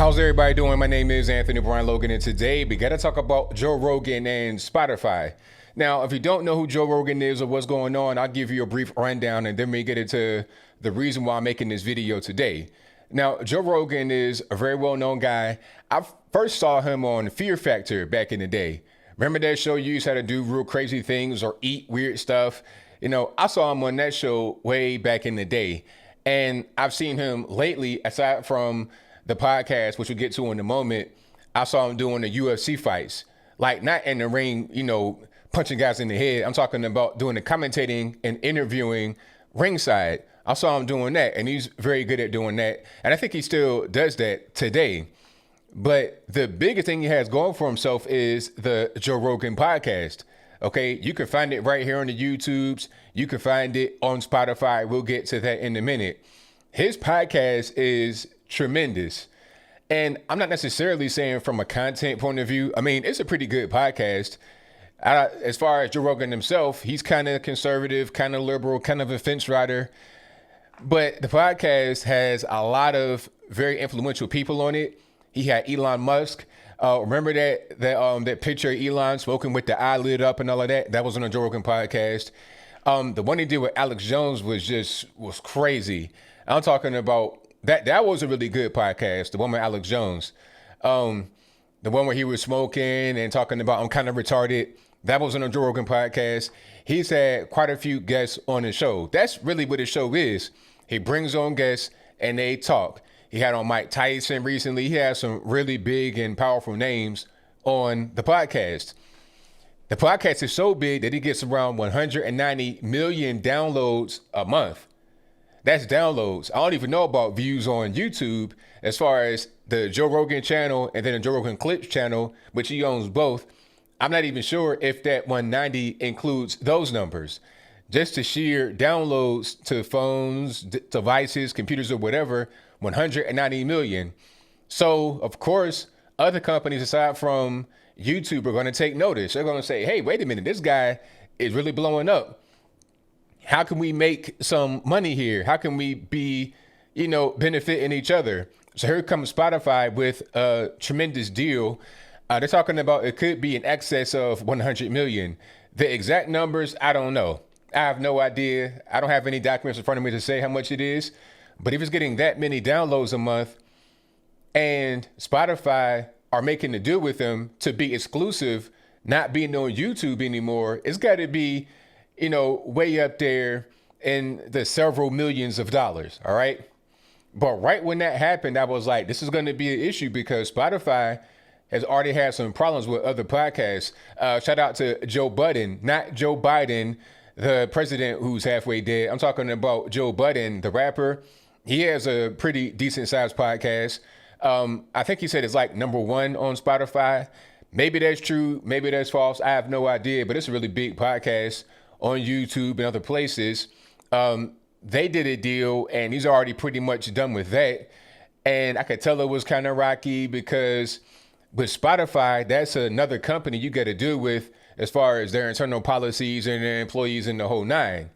How's everybody doing? My name is Anthony Brian Logan, and today we got to talk about Joe Rogan and Spotify. Now, if you don't know who Joe Rogan is or what's going on, I'll give you a brief rundown, and then we get into the reason why I'm making this video today. Now, Joe Rogan is a very well-known guy. I first saw him on Fear Factor back in the day. Remember that show you used to do real crazy things or eat weird stuff? You know, I saw him on that show way back in the day. And I've seen him lately, aside from the podcast, which we'll get to in a moment. I saw him doing the UFC fights, like not in the ring, you know, punching guys in the head. I'm talking about doing the commentating and interviewing ringside. I saw him doing that, and he's very good at doing that. And I think he still does that today. But the biggest thing he has going for himself is the Joe Rogan podcast. Okay, you can find it right here on the YouTubes. You can find it on Spotify. We'll get to that in a minute. His podcast is tremendous. And I'm not necessarily saying from a content point of view. I mean, it's a pretty good podcast. As far as Joe Rogan himself, he's kind of conservative, kind of liberal, kind of a fence rider. But the podcast has a lot of very influential people on it. He had Elon Musk. Remember that picture of Elon smoking with the eyelid up and all of that? That was on a Joe Rogan podcast. The one he did with Alex Jones was crazy. I'm talking about that was a really good podcast. The one with Alex Jones. The one where he was smoking and talking about I'm kind of retarded. That was on a Joe Rogan podcast. He's had quite a few guests on the show. That's really what his show is. He brings on guests and they talk. He had on Mike Tyson recently. He has some really big and powerful names on the podcast. The podcast is so big that he gets around 190 million downloads a month. That's downloads. I don't even know about views on YouTube as far as the Joe Rogan channel and then the Joe Rogan Clips channel, which he owns both. I'm not even sure if that 190 includes those numbers. Just the sheer downloads to phones, devices, computers, or whatever, 190 million. So, of course, other companies aside from YouTube are going to take notice. They're going to say, hey, wait a minute, this guy is really blowing up. How can we make some money here? How can we be, benefiting each other? So here comes Spotify with a tremendous deal. They're talking about it could be in excess of 100 million. The exact numbers, I don't know. I have no idea. I don't have any documents in front of me to say how much it is. But if it's getting that many downloads a month and Spotify are making a deal with them to be exclusive, not being on YouTube anymore, it's got to be, way up there in the several millions of dollars. All right. But right when that happened, I was like, this is going to be an issue because Spotify has already had some problems with other podcasts. Shout out to Joe Budden, not Joe Biden, the president who's halfway dead. I'm talking about Joe Budden, the rapper. He has a pretty decent sized podcast. I think he said it's like number one on Spotify. Maybe that's true. Maybe that's false. I have no idea, but it's a really big podcast on YouTube and other places. They did a deal and he's already pretty much done with that. And I could tell it was kind of rocky because with Spotify, that's another company you got to deal with as far as their internal policies and their employees and the whole nine.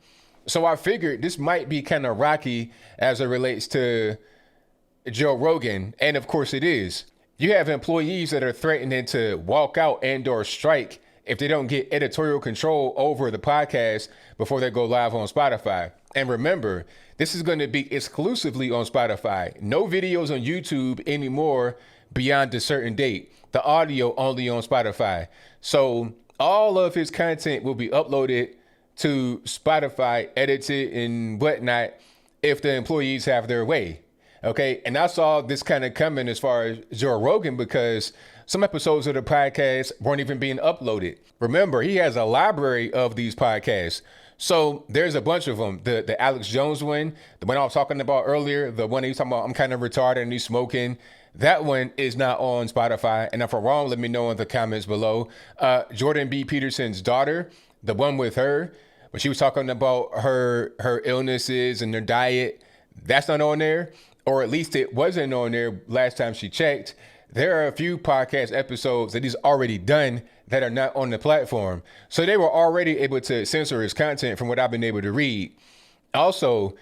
So I figured this might be kind of rocky as it relates to Joe Rogan. And of course it is. You have employees that are threatening to walk out and or strike if they don't get editorial control over the podcast before they go live on Spotify. And remember, this is going to be exclusively on Spotify. No videos on YouTube anymore beyond a certain date. The audio only on Spotify. So all of his content will be uploaded to Spotify, edited and whatnot if the employees have their way. Okay. And I saw this kind of coming as far as Joe Rogan because some episodes of the podcast weren't even being uploaded. Remember, he has a library of these podcasts. So there's a bunch of them. The Alex Jones one, the one I was talking about earlier, the one he's talking about, I'm kind of retarded and he's smoking. That one is not on Spotify. And if I'm wrong, let me know in the comments below. Jordan B. Peterson's daughter, the one with her, when she was talking about her illnesses and her diet, that's not on there. Or at least it wasn't on there last time she checked. There are a few podcast episodes that he's already done that are not on the platform. So they were already able to censor his content from what I've been able to read. Also,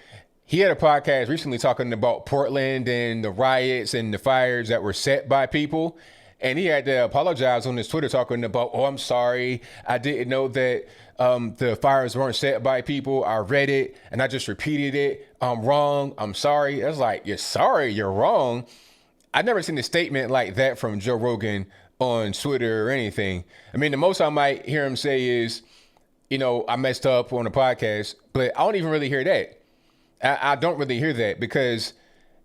He had a podcast recently talking about Portland and the riots and the fires that were set by people. And he had to apologize on his Twitter talking about, oh, I'm sorry. I didn't know that the fires weren't set by people. I read it and I just repeated it. I'm wrong. I'm sorry. It's like, you're sorry, you're wrong. I've never seen a statement like that from Joe Rogan on Twitter or anything. I mean, the most I might hear him say is, I messed up on the podcast, but I don't even really hear that. I don't really hear that because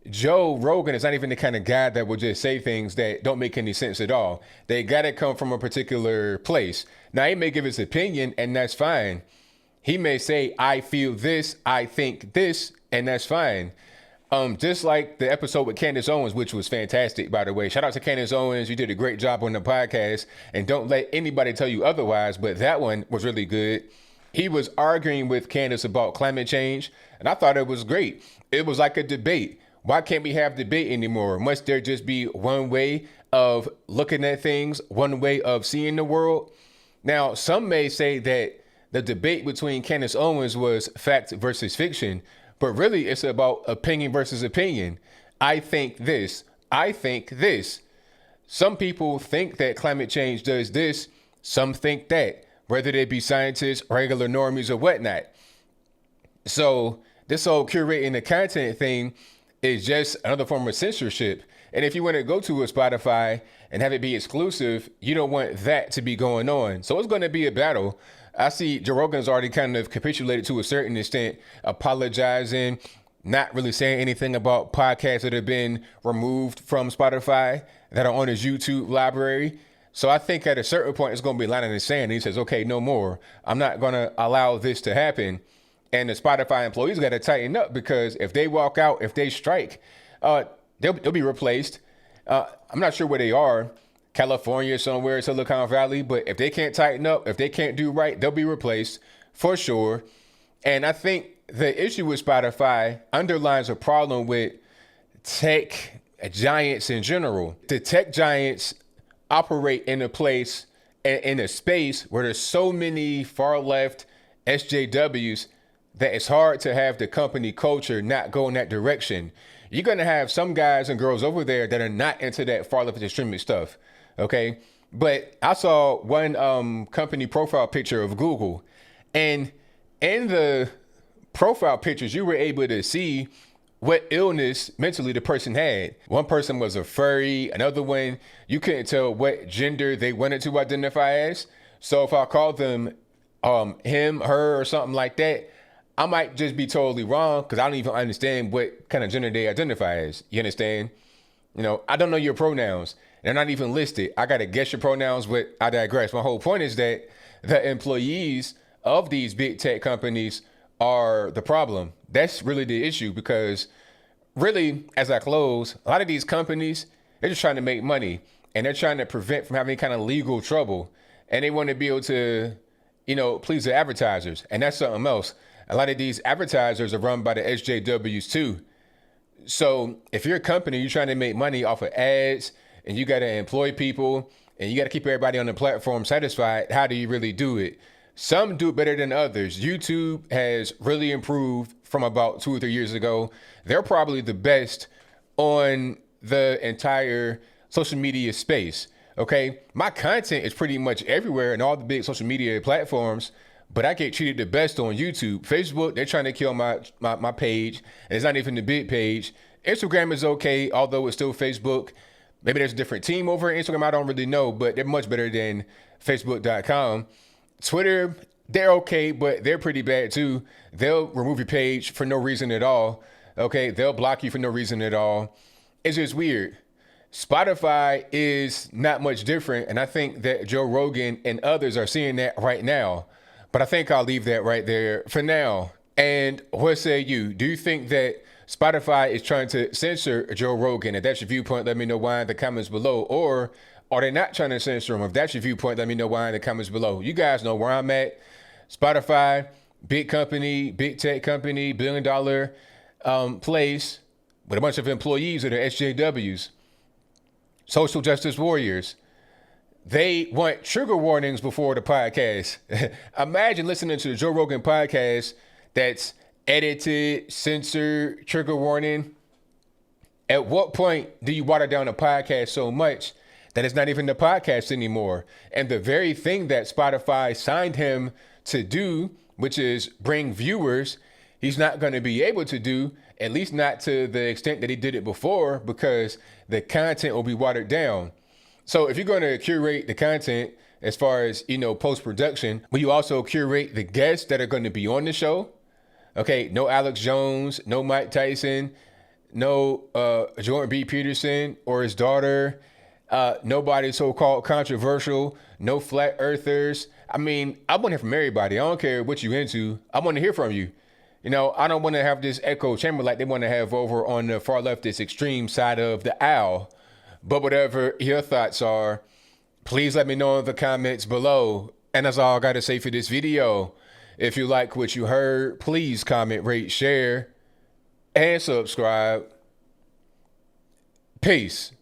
Joe Rogan is not even the kind of guy that will just say things that don't make any sense at all. They got to come from a particular place. Now, he may give his opinion, and that's fine. He may say, I feel this, I think this, and that's fine. Just like the episode with Candace Owens, which was fantastic, by the way. Shout out to Candace Owens. You did a great job on the podcast. And don't let anybody tell you otherwise, but that one was really good. He was arguing with Candace about climate change, and I thought it was great. It was like a debate. Why can't we have debate anymore? Must there just be one way of looking at things, one way of seeing the world? Now, some may say that the debate between Candace Owens was fact versus fiction, but really it's about opinion versus opinion. I think this. I think this. Some people think that climate change does this. Some think that, whether they be scientists, regular normies, or whatnot. So this whole curating the content thing is just another form of censorship. And if you want to go to a Spotify and have it be exclusive, you don't want that to be going on. So it's going to be a battle. I see Joe Rogan's already kind of capitulated to a certain extent, apologizing, not really saying anything about podcasts that have been removed from Spotify that are on his YouTube library. So I think at a certain point, it's going to be a line in the sand. He says, okay, no more. I'm not going to allow this to happen. And the Spotify employees got to tighten up because if they walk out, if they strike, they'll be replaced. I'm not sure where they are. California, somewhere, Silicon Valley. But if they can't tighten up, if they can't do right, they'll be replaced for sure. And I think the issue with Spotify underlines a problem with tech giants in general. The tech giants operate in a place, in a space where there's so many far left SJWs that it's hard to have the company culture not go in that direction. You're going to have some guys and girls over there that are not into that far left extremist stuff. Okay. But I saw one company profile picture of Google, and in the profile pictures, you were able to see what illness mentally the person had. One person was a furry, another one, you couldn't tell what gender they wanted to identify as. So if I called them him, her, or something like that, I might just be totally wrong because I don't even understand what kind of gender they identify as. You understand? I don't know your pronouns. They're not even listed. I got to guess your pronouns, but I digress. My whole point is that the employees of these big tech companies are the problem. That's really the issue because really, as I close, a lot of these companies, they're just trying to make money and they're trying to prevent from having any kind of legal trouble. And they want to be able to, please the advertisers. And that's something else. A lot of these advertisers are run by the SJWs too. So if you're a company, you're trying to make money off of ads and you got to employ people and you got to keep everybody on the platform satisfied, how do you really do it? Some do it better than others. YouTube has really improved from about 2 or 3 years ago. They're probably the best on the entire social media space. Okay. My content is pretty much everywhere in all the big social media platforms, but I get treated the best on YouTube. Facebook, they're trying to kill my page, and it's not even the big page. Instagram is okay, although it's still Facebook. Maybe there's a different team over at Instagram. I don't really know, but they're much better than Facebook.com. Twitter, they're okay, but they're pretty bad too. They'll remove your page for no reason at all. Okay, they'll block you for no reason at all. It's just weird. Spotify is not much different, and I think that Joe Rogan and others are seeing that right now. But I think I'll leave that right there for now. And what say you? Do you think that Spotify is trying to censor Joe Rogan? If that's your viewpoint, let me know why in the comments below. Or are they not trying to censor him? If that's your viewpoint, let me know why in the comments below. You guys know where I'm at. Spotify, big company, big tech company, billion-dollar place with a bunch of employees that are SJWs, social justice warriors. They want trigger warnings before the podcast. Imagine listening to the Joe Rogan podcast that's edited, censored, trigger warning. At what point do you water down a podcast so much that it's not even the podcast anymore? And the very thing that Spotify signed him to do, which is bring viewers, he's not going to be able to do, at least not to the extent that he did it before, because the content will be watered down. So if you're going to curate the content as far as, post-production, will you also curate the guests that are going to be on the show? Okay, no Alex Jones, no Mike Tyson, no Jordan B. Peterson or his daughter, nobody so-called controversial, no flat earthers. I mean, I want to hear from everybody. I don't care what you into. I want to hear from you. I don't want to have this echo chamber like they want to have over on the far leftist extreme side of the aisle. But whatever your thoughts are, please let me know in the comments below. And that's all I got to say for this video. If you like what you heard, please comment, rate, share, and subscribe. Peace.